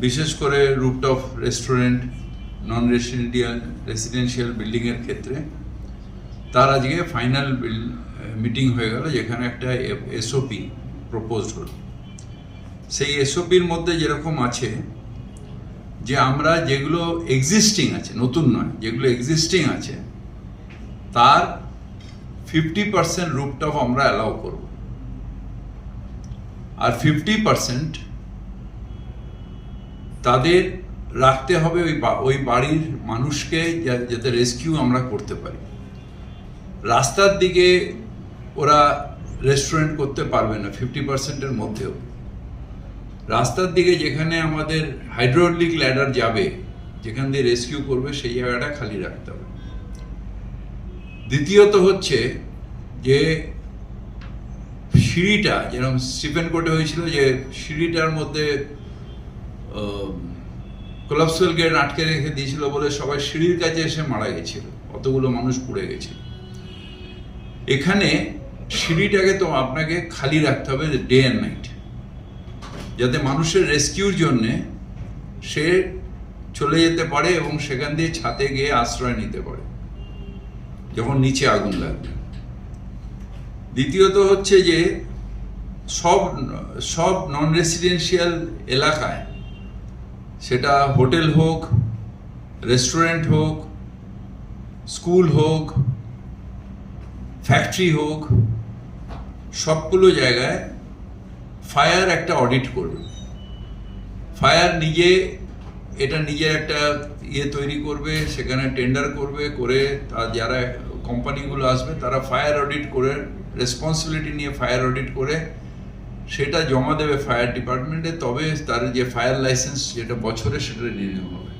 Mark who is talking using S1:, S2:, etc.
S1: বিশেষ করে rooftop restaurant, নন residential বিল্ডিংয়ের ক্ষেত্রে তার আজকে ফাইনাল মিটিং হয়ে গেল, যেখানে একটা এসওপি প্রপোজড হলো। সেই এসওপির মধ্যে যেরকম আছে যে আমরা যেগুলো এক্সিস্টিং আছে, নতুন নয়, যেগুলো এক্সিস্টিং আছে তার 50% রুফটপ আমরা অ্যালাউ করব, আর 50% তাদের রাখতে হবে ওই বাড়ির মানুষকে, যাতে রেস্কিউ আমরা করতে পারি। রাস্তার দিকে ওরা রেস্টুরেন্ট করতে পারবে না 50%-এর মধ্যেও। রাস্তার দিকে যেখানে আমাদের হাইড্রোলিক ল্যাডার যাবে, যেখান দিয়ে রেস্কিউ করবে, সেই জায়গাটা খালি রাখতে হবে। দ্বিতীয়ত হচ্ছে যে সিঁড়িটা, যেরকম স্টিফেন কোর্টে হয়েছিল, যে সিঁড়িটার মধ্যে কোলাপসাল গেট আটকে রেখে দিয়েছিল বলে সবাই সিঁড়ির কাছে এসে মারা গেছিল, অতগুলো মানুষ পুড়ে গেছিল। এখানে সিঁড়িটাকে তো আপনাকে খালি রাখতে হবে ডে অ্যান্ড নাইট, যাতে মানুষের রেস্কিউর জন্যে সে চলে যেতে পারে এবং সেখান দিয়ে ছাদে গিয়ে আশ্রয় নিতে পারে যখন নিচে আগুন লাগবে। দ্বিতীয়ত হচ্ছে যে সব নন রেসিডেন্সিয়াল এলাকায়, সেটা হোটেল হোক, রেস্টুরেন্ট হোক, স্কুল হোক, ফ্যাক্টরি হোক, সবগুলো জায়গায় ফায়ার একটা অডিট করবে। ফায়ার নিজের একটা তৈরি করবে, সেখানে টেন্ডার করে তার যারা কোম্পানিগুলো আসবে তারা ফায়ার অডিট করে, রেসপন্সিবিলিটি নিয়ে ফায়ার অডিট করে সেটা জমা দেবে ফায়ার ডিপার্টমেন্টে, তবে তার যে ফায়ার লাইসেন্স যেটা বছরে সেটা রিনিউ হবে।